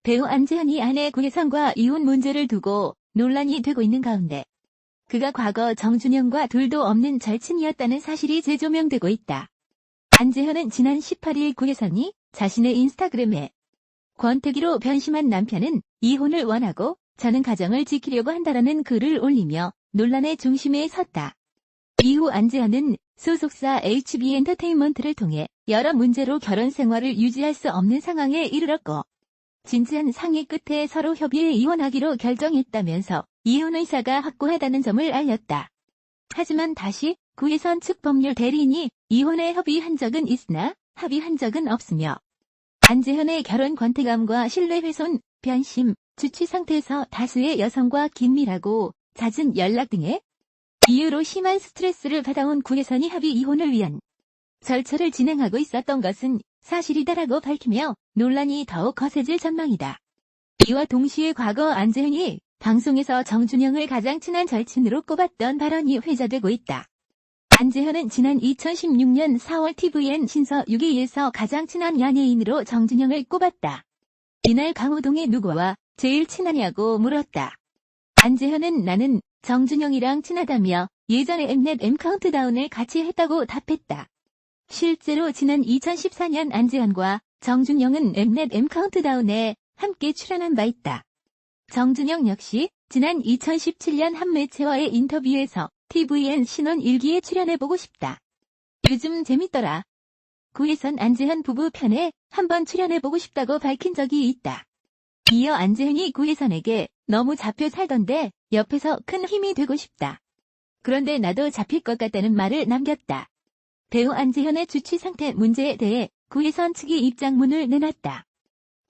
배우 안재현이 아내 구혜선과 이혼 문제를 두고 논란이 되고 있는 가운데 그가 과거 정준영과 둘도 없는 절친이었다는 사실이 재조명되고 있다. 안재현은 지난 18일 구혜선이 자신의 인스타그램에 권태기로 변심한 남편은 이혼을 원하고 저는 가정을 지키려고 한다라는 글을 올리며 논란의 중심에 섰다. 이후 안재현은 소속사 HB엔터테인먼트를 통해 여러 문제로 결혼 생활을 유지할 수 없는 상황에 이르렀고 진지한 상의 끝에 서로 협의해 이혼하기로 결정했다면서 이혼 의사가 확고하다는 점을 알렸다. 하지만 다시 구혜선 측 법률 대리인이 이혼에 협의한 적은 있으나 합의한 적은 없으며 안재현의 결혼 권태감과 신뢰훼손, 변심, 주취 상태에서 다수의 여성과 긴밀하고 잦은 연락 등의 이유로 심한 스트레스를 받아온 구혜선이 합의 이혼을 위한 절차를 진행하고 있었던 것은 사실이다라고 밝히며 논란이 더욱 거세질 전망이다. 이와 동시에 과거 안재현이 방송에서 정준영을 가장 친한 절친으로 꼽았던 발언이 회자되고 있다. 안재현은 지난 2016년 4월 tvN 신서 6위에서 가장 친한 연예인으로 정준영을 꼽았다. 이날 강호동의 누구와 제일 친하냐고 물었다. 안재현은 나는 정준영이랑 친하다며 예전에 엠넷 M카운트다운을 같이 했다고 답했다. 실제로 지난 2014년 안재현과 정준영은 엠넷 M카운트다운에 함께 출연한 바 있다. 정준영 역시 지난 2017년 한 매체와의 인터뷰에서 tvN 신혼 일기에 출연해보고 싶다. 요즘 재밌더라. 구혜선 안재현 부부 편에 한번 출연해보고 싶다고 밝힌 적이 있다. 이어 안재현이 구혜선에게 너무 잡혀 살던데 옆에서 큰 힘이 되고 싶다. 그런데 나도 잡힐 것 같다는 말을 남겼다. 배우 안재현의 주취 상태 문제에 대해 구혜선 측이 입장문을 내놨다.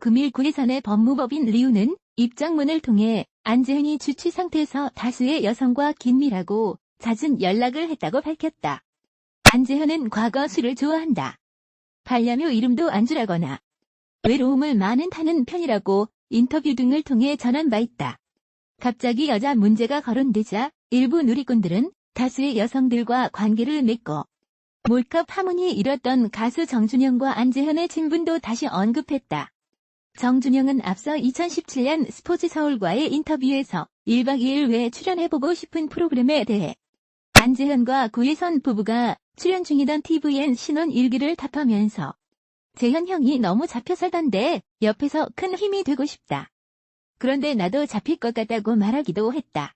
금일 구혜선의 법무법인 리우는 입장문을 통해 안재현이 주취 상태에서 다수의 여성과 긴밀하고 잦은 연락을 했다고 밝혔다. 안재현은 과거 술을 좋아한다. 반려묘 이름도 안주라거나 외로움을 많은 타는 편이라고 인터뷰 등을 통해 전한 바 있다. 갑자기 여자 문제가 거론되자 일부 누리꾼들은 다수의 여성들과 관계를 맺고 몰카 파문이 일었던 가수 정준영과 안재현의 친분도 다시 언급했다. 정준영은 앞서 2017년 스포츠서울과의 인터뷰에서 1박 2일 외에 출연해보고 싶은 프로그램에 대해 안재현과 구혜선 부부가 출연 중이던 tvN 신혼 일기를 답하면서 재현 형이 너무 잡혀 살던데 옆에서 큰 힘이 되고 싶다. 그런데 나도 잡힐 것 같다고 말하기도 했다.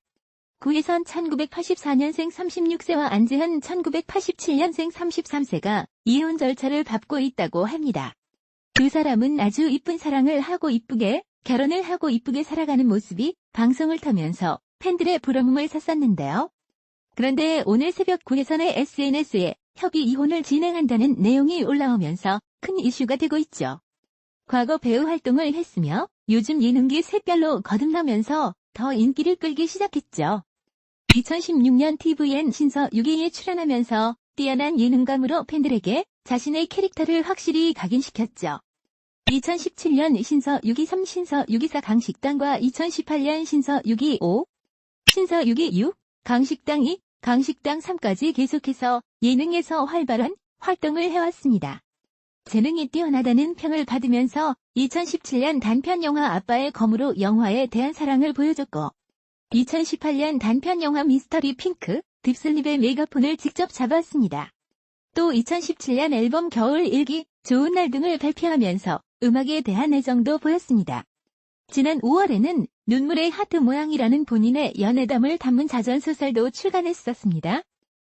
구혜선 1984년생 36세와 안재현 1987년생 33세가 이혼 절차를 밟고 있다고 합니다. 두 사람은 아주 이쁜 사랑을 하고 이쁘게 결혼을 하고 이쁘게 살아가는 모습이 방송을 타면서 팬들의 부러움을 샀었는데요. 그런데 오늘 새벽 구혜선의 SNS에 협의 이혼을 진행한다는 내용이 올라오면서 큰 이슈가 되고 있죠. 과거 배우 활동을 했으며 요즘 예능계 샛별로 거듭나면서 더 인기를 끌기 시작했죠. 2016년 tvN 신서 6위에 출연하면서 뛰어난 예능감으로 팬들에게 자신의 캐릭터를 확실히 각인시켰죠. 2017년 신서 6위 3, 신서 6위 4 강식당과 2018년 신서 6위 5, 신서 6위 6, 강식당 2, 강식당 3까지 계속해서 예능에서 활발한 활동을 해왔습니다. 재능이 뛰어나다는 평을 받으면서 2017년 단편 영화 아빠의 검으로 영화에 대한 사랑을 보여줬고 2018년 단편 영화 미스터리 핑크, 딥슬립의 메가폰을 직접 잡았습니다. 또 2017년 앨범 겨울 일기, 좋은 날 등을 발표하면서 음악에 대한 애정도 보였습니다. 지난 5월에는 눈물의 하트 모양이라는 본인의 연애담을 담은 자전소설도 출간했었습니다.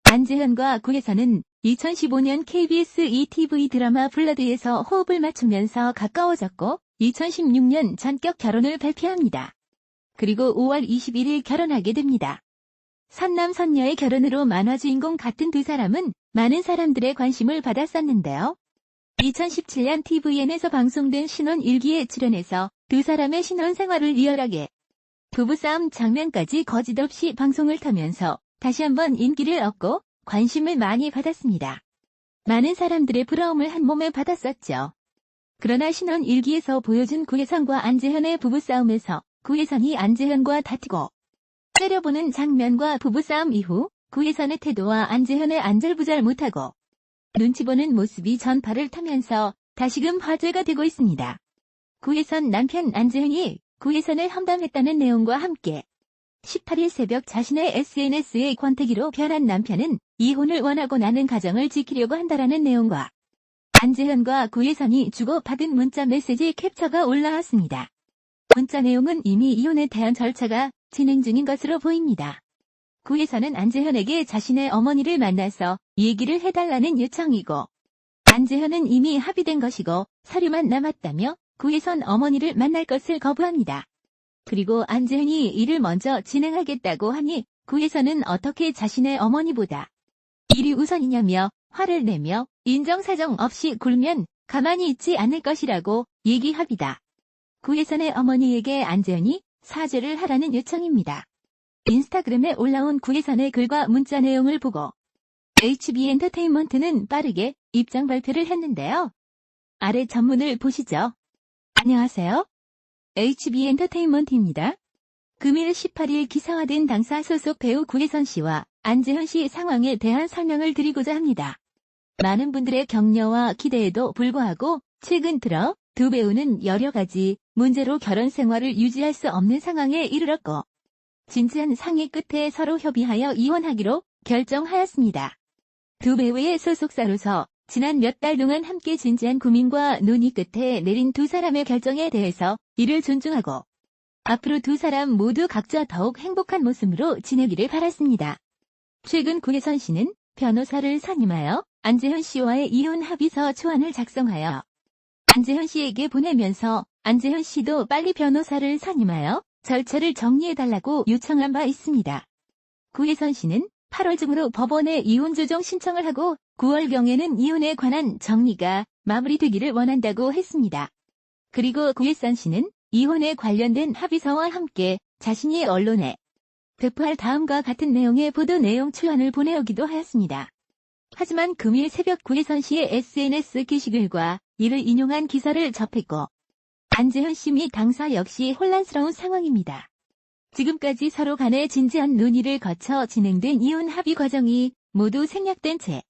안재현과 구혜선은 2015년 KBS ETV 드라마 블러드에서 호흡을 맞추면서 가까워졌고 2016년 전격 결혼을 발표합니다. 그리고 5월 21일 결혼하게 됩니다. 선남선녀의 결혼으로 만화 주인공 같은 두 사람은 많은 사람들의 관심을 받았었는데요. 2017년 tvN에서 방송된 신혼 일기에 출연해서 두 사람의 신혼 생활을 리얼하게 부부싸움 장면까지 거짓없이 방송을 타면서 다시 한번 인기를 얻고 관심을 많이 받았습니다. 많은 사람들의 부러움을 한 몸에 받았었죠. 그러나 신혼 일기에서 보여준 구혜선과 안재현의 부부싸움에서 구혜선이 안재현과 다투고 때려보는 장면과 부부싸움 이후 구혜선의 태도와 안재현의 안절부절 못하고 눈치 보는 모습이 전파를 타면서 다시금 화제가 되고 있습니다. 구혜선 남편 안재현이 구혜선을 험담했다는 내용과 함께 18일 새벽 자신의 SNS에 권태기로 변한 남편은 이혼을 원하고 나는 가정을 지키려고 한다라는 내용과 안재현과 구혜선이 주고받은 문자 메시지 캡처가 올라왔습니다. 문자 내용은 이미 이혼에 대한 절차가 진행 중인 것으로 보입니다. 구혜선은 안재현에게 자신의 어머니를 만나서 얘기를 해달라는 요청이고 안재현은 이미 합의된 것이고 서류만 남았다며 구혜선 어머니를 만날 것을 거부합니다. 그리고 안재현이 일을 먼저 진행하겠다고 하니 구혜선은 어떻게 자신의 어머니보다 일이 우선이냐며 화를 내며 인정사정 없이 굴면 가만히 있지 않을 것이라고 얘기합니다. 구혜선의 어머니에게 안재현이 사죄를 하라는 요청입니다. 인스타그램에 올라온 구혜선의 글과 문자 내용을 보고 HB엔터테인먼트는 빠르게 입장 발표를 했는데요. 아래 전문을 보시죠. 안녕하세요. HB엔터테인먼트입니다. 금일 18일 기사화된 당사 소속 배우 구혜선 씨와 안재현 씨 상황에 대한 설명을 드리고자 합니다. 많은 분들의 격려와 기대에도 불구하고 최근 들어 두 배우는 여러 가지 문제로 결혼 생활을 유지할 수 없는 상황에 이르렀고 진지한 상의 끝에 서로 협의하여 이혼하기로 결정하였습니다. 두 배우의 소속사로서 지난 몇 달 동안 함께 진지한 고민과 논의 끝에 내린 두 사람의 결정에 대해서 이를 존중하고 앞으로 두 사람 모두 각자 더욱 행복한 모습으로 지내기를 바랐습니다. 최근 구혜선 씨는 변호사를 선임하여 안재현 씨와의 이혼 합의서 초안을 작성하여 안재현 씨에게 보내면서 안재현 씨도 빨리 변호사를 선임하여 절차를 정리해달라고 요청한 바 있습니다. 구혜선 씨는 8월 중으로 법원에 이혼 조정 신청을 하고 9월경에는 이혼에 관한 정리가 마무리되기를 원한다고 했습니다. 그리고 구혜선 씨는 이혼에 관련된 합의서와 함께 자신이 언론에 배포할 다음과 같은 내용의 보도 내용 초안을 보내오기도 하였습니다. 하지만 금일 새벽 구혜선 씨의 SNS 게시글과 이를 인용한 기사를 접했고 안재현 씨 및 당사 역시 혼란스러운 상황입니다. 지금까지 서로 간의 진지한 논의를 거쳐 진행된 이혼 합의 과정이 모두 생략된 채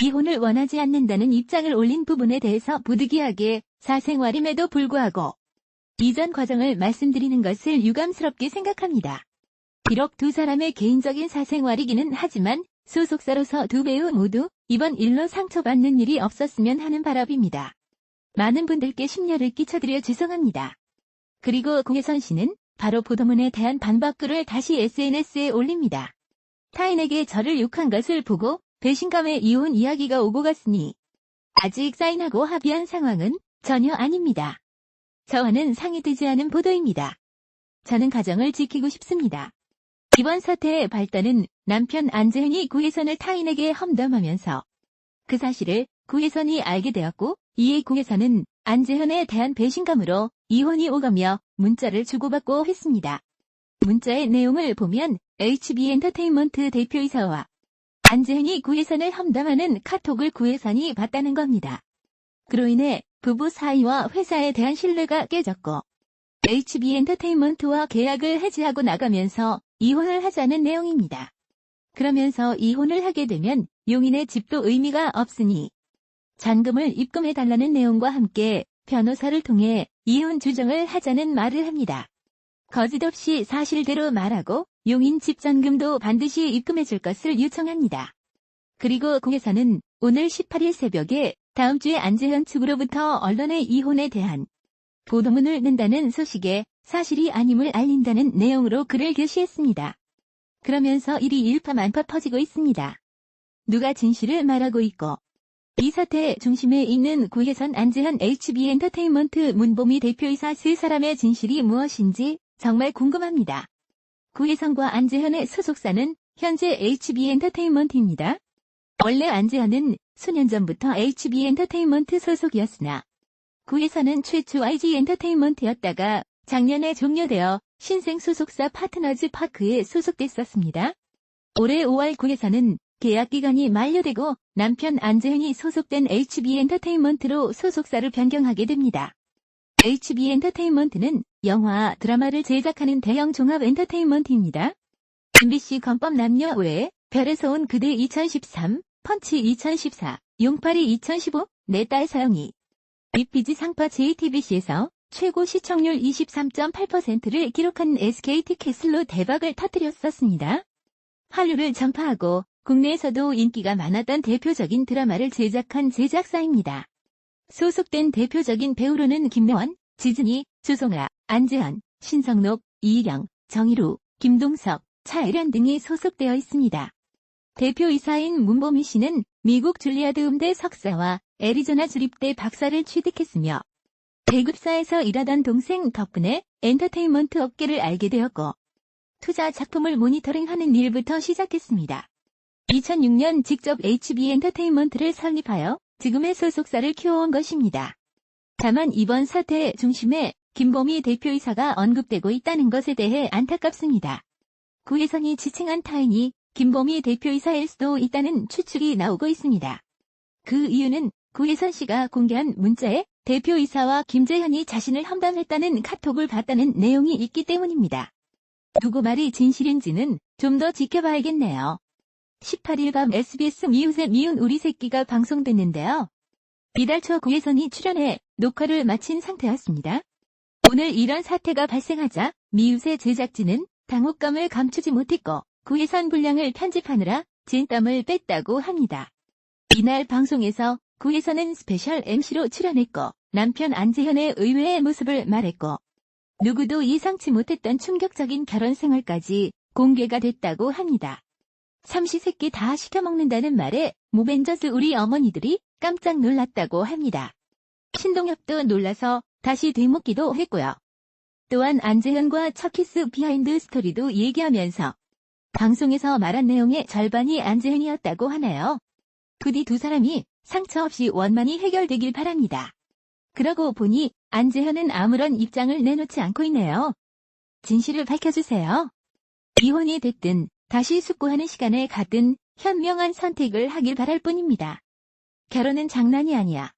이혼을 원하지 않는다는 입장을 올린 부분에 대해서 부득이하게 사생활임에도 불구하고 이전 과정을 말씀드리는 것을 유감스럽게 생각합니다. 비록 두 사람의 개인적인 사생활이기는 하지만 소속사로서 두 배우 모두 이번 일로 상처받는 일이 없었으면 하는 바람입니다. 많은 분들께 심려를 끼쳐드려 죄송합니다. 그리고 구혜선 씨는 바로 보도문에 대한 반박글을 다시 SNS에 올립니다. 타인에게 저를 욕한 것을 보고 배신감에 이혼 이야기가 오고 갔으니 아직 사인하고 합의한 상황은 전혀 아닙니다. 저와는 상의되지 않은 보도입니다. 저는 가정을 지키고 싶습니다. 이번 사태의 발단은 남편 안재현이 구혜선을 타인에게 험담하면서 그 사실을 구혜선이 알게 되었고 이에 구혜선은 안재현에 대한 배신감으로 이혼이 오가며 문자를 주고받고 했습니다. 문자의 내용을 보면 HB엔터테인먼트 대표이사와 안재현이 구혜선을 험담하는 카톡을 구혜선이 봤다는 겁니다. 그로 인해 부부 사이와 회사에 대한 신뢰가 깨졌고 HB엔터테인먼트와 계약을 해지하고 나가면서 이혼을 하자는 내용입니다. 그러면서 이혼을 하게 되면 용인의 집도 의미가 없으니 잔금을 입금해달라는 내용과 함께 변호사를 통해 이혼 주정을 하자는 말을 합니다. 거짓 없이 사실대로 말하고 용인 집 잔금도 반드시 입금해줄 것을 요청합니다. 그리고 구혜선은 오늘 18일 새벽에 다음 주에 안재현 측으로부터 언론에 이혼에 대한 보도문을 낸다는 소식에 사실이 아님을 알린다는 내용으로 글을 게시했습니다. 그러면서 일이 일파만파 퍼지고 있습니다. 누가 진실을 말하고 있고 이 사태의 중심에 있는 구혜선 안재현 HB엔터테인먼트 문보미 대표이사 세 사람의 진실이 무엇인지 정말 궁금합니다. 구혜선과 안재현의 소속사는 현재 HB엔터테인먼트입니다. 원래 안재현은 수년 전부터 HB엔터테인먼트 소속이었으나 구혜선은 최초 YG엔터테인먼트였다가 작년에 종료되어 신생 소속사 파트너즈 파크에 소속됐었습니다. 올해 5월 구혜선은 계약 기간이 만료되고 남편 안재현이 소속된 HB엔터테인먼트로 소속사를 변경하게 됩니다. HB엔터테인먼트는 영화, 드라마를 제작하는 대형 종합 엔터테인먼트입니다. MBC 건법 남녀 외에 별에서 온 그대 2013, 펀치 2014, 용팔이 2015, 내 딸 서영이, BPG 상파 JTBC에서 최고 시청률 23.8%를 기록한 SKT캐슬로 대박을 터뜨렸었습니다. 한류를 전파하고 국내에서도 인기가 많았던 대표적인 드라마를 제작한 제작사입니다. 소속된 대표적인 배우로는 김래원, 지진이, 주송아, 안재현, 신성록, 이희경, 정희루, 김동석, 차혜련 등이 소속되어 있습니다. 대표이사인 문보미 씨는 미국 줄리아드 음대 석사와 애리조나 주립대 박사를 취득했으며 배급사에서 일하던 동생 덕분에 엔터테인먼트 업계를 알게 되었고 투자 작품을 모니터링하는 일부터 시작했습니다. 2006년 직접 HB 엔터테인먼트를 설립하여 지금의 소속사를 키워온 것입니다. 다만 이번 사태의 중심에 김보미 대표이사가 언급되고 있다는 것에 대해 안타깝습니다. 구혜선이 지칭한 타인이 김보미 대표이사일 수도 있다는 추측이 나오고 있습니다. 그 이유는 구혜선 씨가 공개한 문자에 대표이사와 김재현이 자신을 험담했다는 카톡을 봤다는 내용이 있기 때문입니다. 누구 말이 진실인지는 좀 더 지켜봐야겠네요. 18일 밤 SBS 미웃의 미운 우리 새끼가 방송됐는데요. 이달 초 구혜선이 출연해 녹화를 마친 상태였습니다. 오늘 이런 사태가 발생하자 미웃의 제작진은 당혹감을 감추지 못했고 구혜선 분량을 편집하느라 진땀을 뺐다고 합니다. 이날 방송에서 구혜선은 스페셜 MC로 출연했고 남편 안재현의 의외의 모습을 말했고 누구도 예상치 못했던 충격적인 결혼 생활까지 공개가 됐다고 합니다. 삼시세끼 다 시켜먹는다는 말에 모벤져스 우리 어머니들이 깜짝 놀랐다고 합니다. 신동엽도 놀라서 다시 되묻기도 했고요. 또한 안재현과 첫 키스 비하인드 스토리도 얘기하면서 방송에서 말한 내용의 절반이 안재현이었다고 하네요. 부디 두 사람이 상처 없이 원만히 해결되길 바랍니다. 그러고 보니 안재현은 아무런 입장을 내놓지 않고 있네요. 진실을 밝혀주세요. 이혼이 됐든 다시 숙고하는 시간을 갖든 현명한 선택을 하길 바랄 뿐입니다. 결혼은 장난이 아니야.